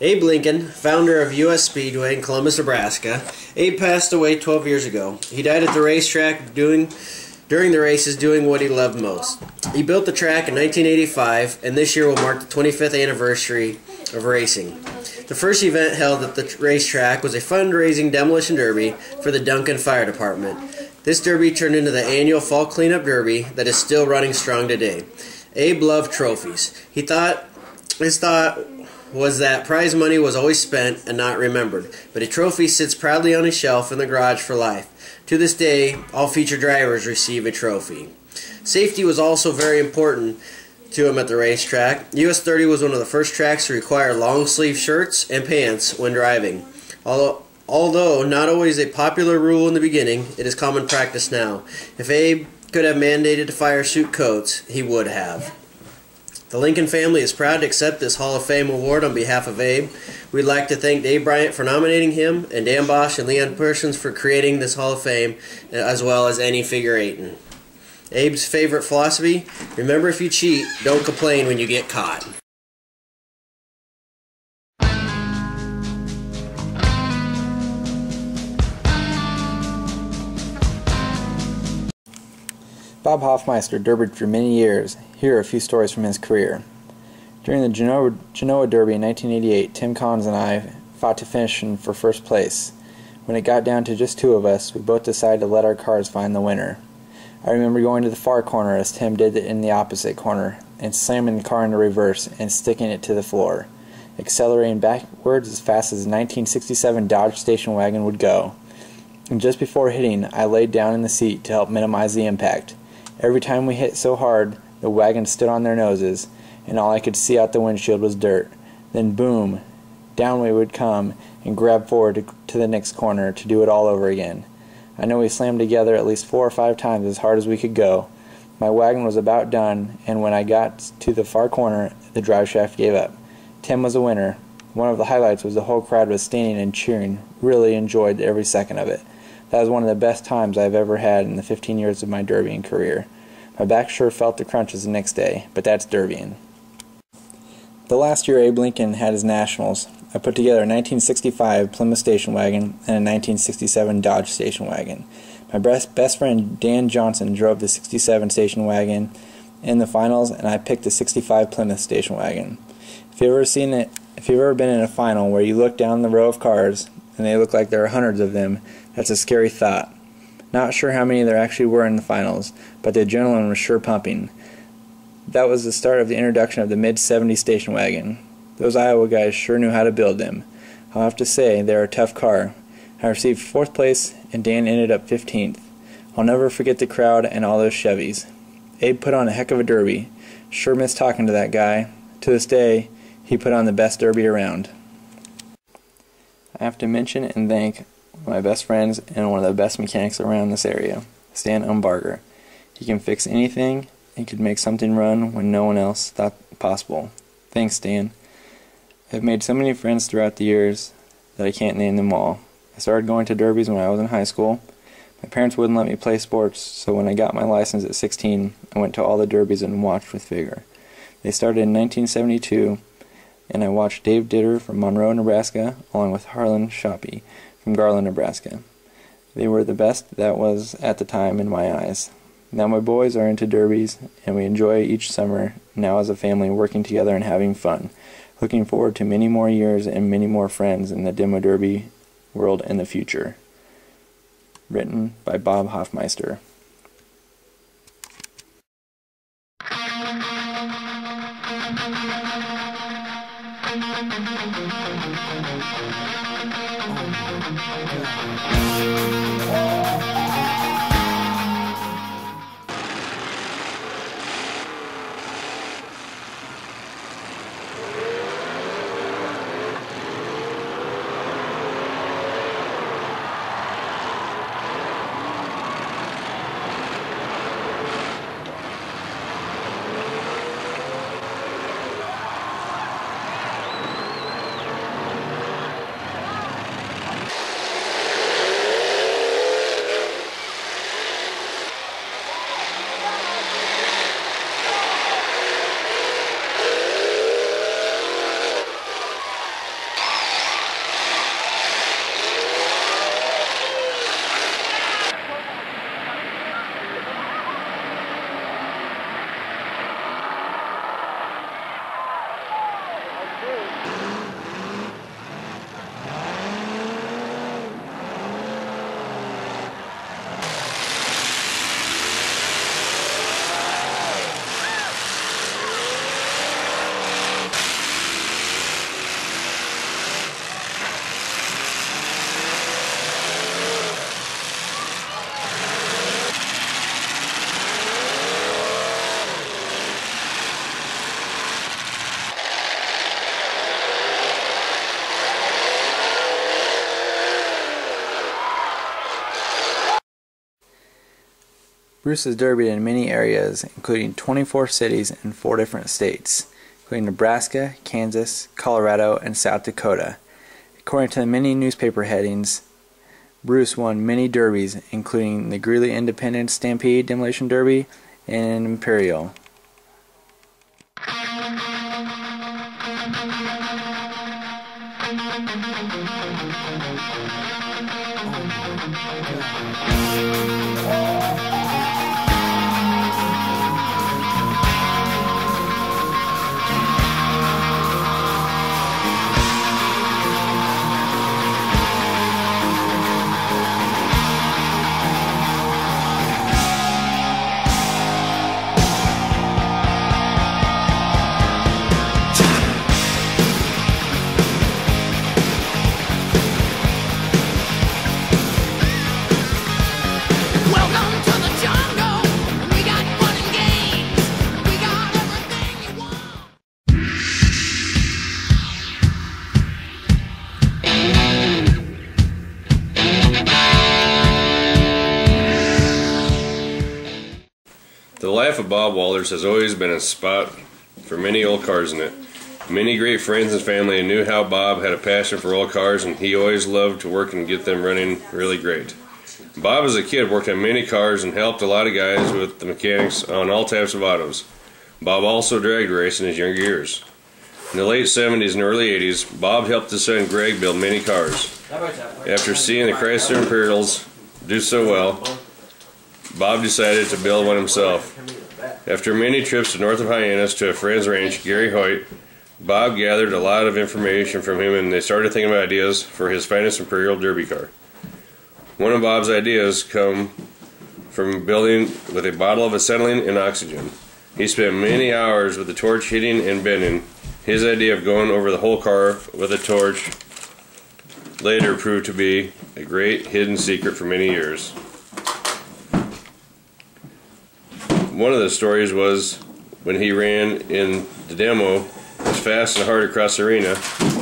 Abe Lincoln, founder of U.S. Speedway in Columbus, Nebraska. Abe passed away 12 years ago. He died at the racetrack during the races doing what he loved most. He built the track in 1985, and this year will mark the 25th anniversary of racing. The first event held at the racetrack was a fundraising demolition derby for the Duncan Fire Department. This derby turned into the annual Fall Cleanup Derby that is still running strong today. Abe loved trophies. His thought was that prize money was always spent and not remembered, but a trophy sits proudly on his shelf in the garage for life. To this day, all feature drivers receive a trophy. Safety was also very important to him at the racetrack. US 30 was one of the first tracks to require long-sleeve shirts and pants when driving. Although not always a popular rule in the beginning, it is common practice now. If Abe could have mandated fire suit coats, he would have. The Lincoln family is proud to accept this Hall of Fame award on behalf of Abe. We'd like to thank Dave Bryant for nominating him, and Dan Bosch and Leon Persons for creating this Hall of Fame, as well as any figure eighting. Abe's favorite philosophy: remember, if you cheat, don't complain when you get caught. Bob Hoffmeister derbied for many years. Here are a few stories from his career. During the Genoa Derby in 1988, Tim Collins and I fought to finish for first place. When it got down to just two of us, we both decided to let our cars find the winner. I remember going to the far corner as Tim did in the opposite corner, and slamming the car into reverse and sticking it to the floor, accelerating backwards as fast as a 1967 Dodge station wagon would go. And just before hitting, I laid down in the seat to help minimize the impact. Every time we hit so hard, the wagon stood on their noses, and all I could see out the windshield was dirt. Then boom, down we would come and grab forward to the next corner to do it all over again. I know we slammed together at least 4 or 5 times as hard as we could go. My wagon was about done, and when I got to the far corner, the drive shaft gave up. Tim was a winner. One of the highlights was the whole crowd was standing and cheering. Really enjoyed every second of it. That was one of the best times I've ever had in the 15 years of my derbying career. My back sure felt the crunches the next day, but that's derbying. The last year Abe Lincoln had his nationals, I put together a 1965 Plymouth station wagon and a 1967 Dodge station wagon. My best friend Dan Johnson drove the 67 station wagon in the finals, and I picked the 65 Plymouth station wagon. If you've ever been in a final where you look down the row of cars and they look like there are hundreds of them, that's a scary thought. Not sure how many there actually were in the finals, but the adrenaline was sure pumping. That was the start of the introduction of the mid-70s station wagon. Those Iowa guys sure knew how to build them. I'll have to say, they're a tough car. I received 4th place, and Dan ended up 15th. I'll never forget the crowd and all those Chevys. Abe put on a heck of a derby. Sure miss talking to that guy. To this day, he put on the best derby around. I have to mention and thank my best friends and one of the best mechanics around this area, Stan Umbarger. He can fix anything and could make something run when no one else thought possible. Thanks, Stan. I've made so many friends throughout the years that I can't name them all. I started going to derbies when I was in high school. My parents wouldn't let me play sports, so when I got my license at 16, I went to all the derbies and watched with vigor. They started in 1972, and I watched Dave Ditter from Monroe, Nebraska, along with Harlan Shoppy from Garland, Nebraska. They were the best that was at the time in my eyes. Now my boys are into derbies, and we enjoy each summer now as a family working together and having fun. Looking forward to many more years and many more friends in the demo derby world in the future. Written by Bob Hoffmeister. Bruce has derbied in many areas, including 24 cities in 4 different states, including Nebraska, Kansas, Colorado, and South Dakota. According to the many newspaper headings, Bruce won many derbies, including the Greeley Independence Stampede Demolition Derby and Imperial. The life of Bob Walters has always been a spot for many old cars in it. Many great friends and family knew how Bob had a passion for old cars, and he always loved to work and get them running really great. Bob as a kid worked on many cars and helped a lot of guys with the mechanics on all types of autos. Bob also drag raced in his younger years. In the late 70s and early 80s, Bob helped his son Greg build many cars. After seeing the Chrysler Imperials do so well, Bob decided to build one himself. After many trips to north of Hyannis to a friend's ranch, Gary Hoyt, Bob gathered a lot of information from him, and they started thinking of ideas for his finest Imperial Derby car. One of Bob's ideas come from building with a bottle of acetylene and oxygen. He spent many hours with the torch hitting and bending. His idea of going over the whole car with a torch later proved to be a great hidden secret for many years. One of the stories was when he ran in the demo as fast and hard across the arena,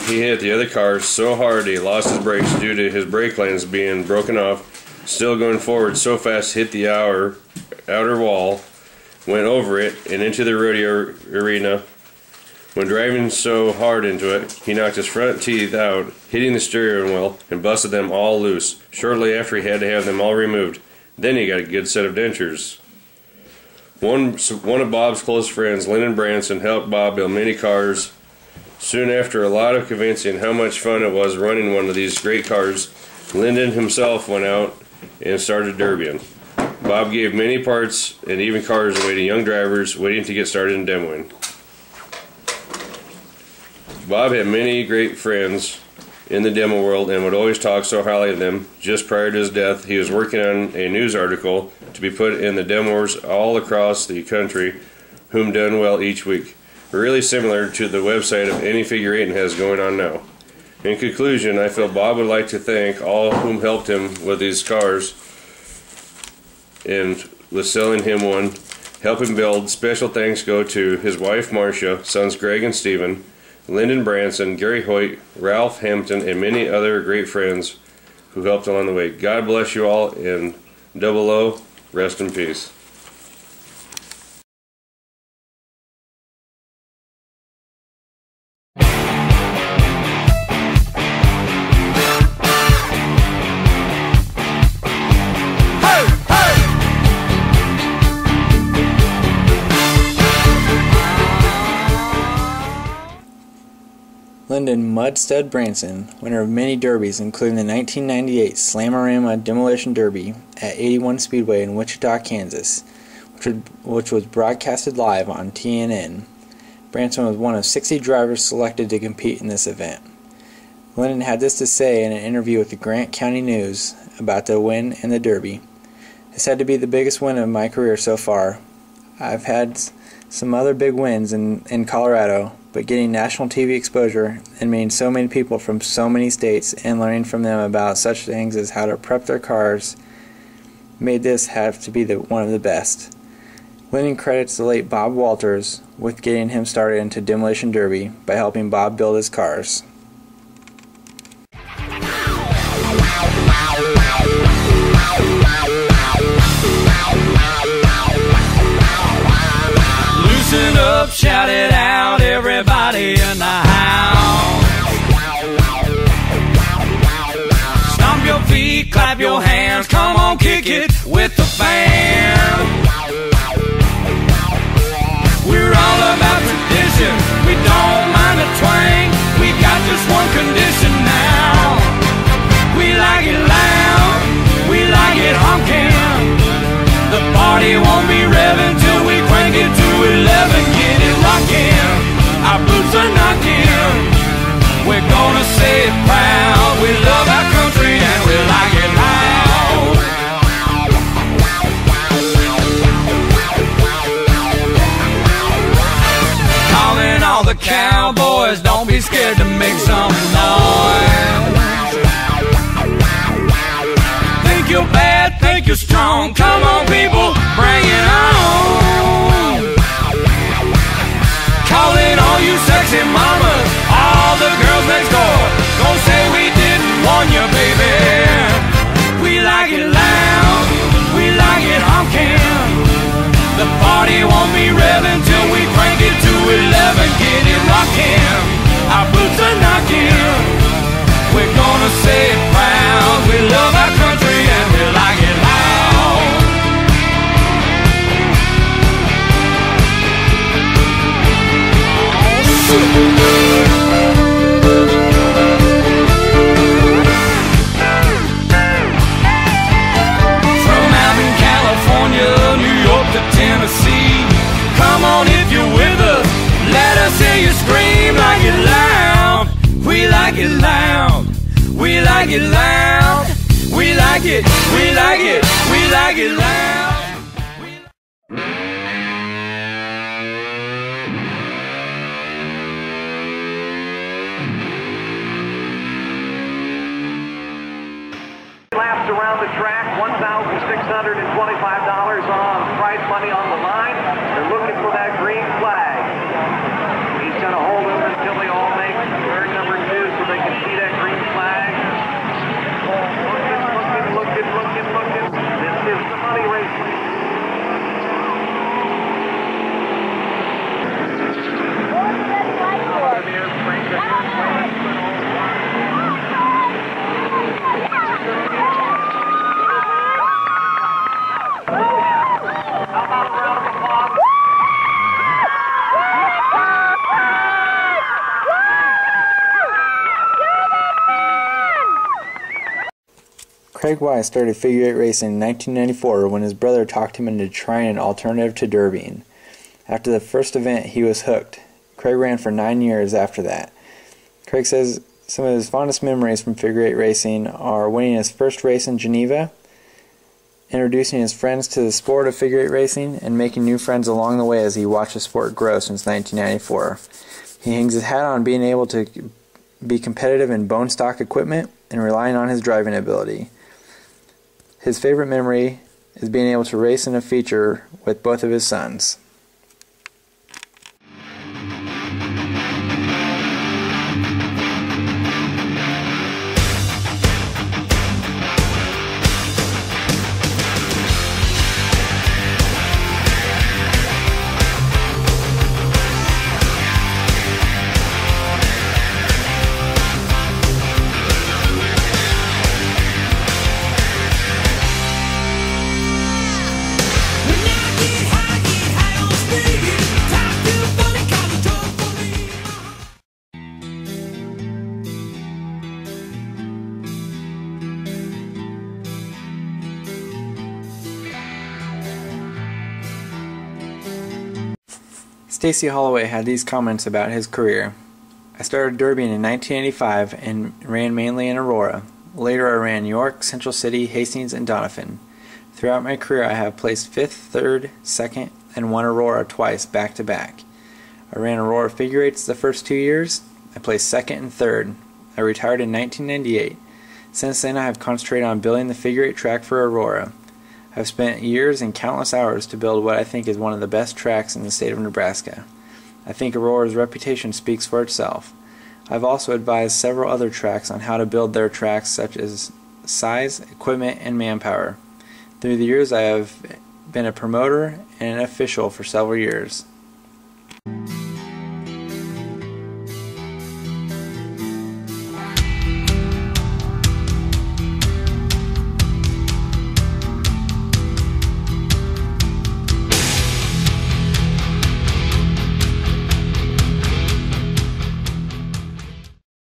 he hit the other car so hard he lost his brakes due to his brake lines being broken off. Still going forward so fast, hit the outer wall, went over it and into the rodeo arena. When driving so hard into it, he knocked his front teeth out, hitting the steering wheel, and busted them all loose. Shortly after, he had to have them all removed. Then he got a good set of dentures. One of Bob's close friends, Lyndon Branson, helped Bob build many cars. Soon after a lot of convincing how much fun it was running one of these great cars, Lyndon himself went out and started derbying. Bob gave many parts and even cars away to young drivers waiting to get started in demoing. Bob had many great friends in the demo world and would always talk so highly of them. Just prior to his death, he was working on a news article to be put in the demoers all across the country, whom done well each week. Really similar to the website of any figure eight has going on now. In conclusion, I feel Bob would like to thank all whom helped him with these cars and with selling him one, help him build. Special thanks go to his wife Marcia, sons Greg and Stephen, Lyndon Branson, Gary Hoyt, Ralph Hampton, and many other great friends who helped along the way. God bless you all, and 00, rest in peace. Lyndon "Mudstud" Branson, winner of many derbies, including the 1998 Slamorama Demolition Derby at 81 Speedway in Wichita, Kansas, which was broadcasted live on TNN. Branson was one of 60 drivers selected to compete in this event. Lyndon had this to say in an interview with the Grant County News about the win in the Derby. "This had to be the biggest win of my career so far. I've had some other big wins in Colorado, but getting national TV exposure and meeting so many people from so many states and learning from them about such things as how to prep their cars made this have to be one of the best." Lyndon credits the late Bob Walters with getting him started into Demolition Derby by helping Bob build his cars. Loosen up, shout it out, everybody in the house. Stomp your feet, clap your hands, come on, kick it with the band. We're all about tradition, we don't mind the twang. We got just one condition now. We like it loud, we like it honking. The party won't be revving till we crank it to 11. Get it rockin', our boots are knocking. We're gonna say it proud. We love our country and we like it loud. Calling all the cowboys, don't be scared to make some noise. Think you're bad, think you're strong. Come on, people, bring it on. Calling all you sexy mamas, all the girls next door. Don't say we didn't warn you, baby. We like it loud, we like it honking. The party won't be revving till we crank it to 11. Get it rockin', our boots are knocking. We're gonna say it proud. We love our country and we like it loud. From out in California, New York to Tennessee, come on if you're with us, let us hear you scream. Like it loud, we like it loud, we like it loud, we like it, we like it, we like it loud. Laps around the track, $1,625 on prize money on the line. They're looking for that green flag. He's going to hold them until they all make turn number 2 so they can see that green flag. Looking. This is the money race. How about a round of applause? Craig Wize started figure 8 racing in 1994 when his brother talked him into trying an alternative to derbying. After the first event, he was hooked. Craig ran for 9 years after that. Craig says some of his fondest memories from figure 8 racing are winning his first race in Geneva, introducing his friends to the sport of figure 8 racing, and making new friends along the way as he watched the sport grow since 1994. He hangs his hat on being able to be competitive in bone stock equipment and relying on his driving ability. His favorite memory is being able to race in a feature with both of his sons. Stacey Holloway had these comments about his career. I started derbying in 1985 and ran mainly in Aurora. Later I ran York, Central City, Hastings, and Donovan. Throughout my career I have placed 5th, 3rd, 2nd, and won Aurora twice back to back. I ran Aurora figure eights the first 2 years. I placed 2nd and 3rd. I retired in 1998. Since then I have concentrated on building the figure eight track for Aurora. I've spent years and countless hours to build what I think is one of the best tracks in the state of Nebraska. I think Aurora's reputation speaks for itself. I've also advised several other tracks on how to build their tracks, such as size, equipment, and manpower. Through the years I have been a promoter and an official for several years.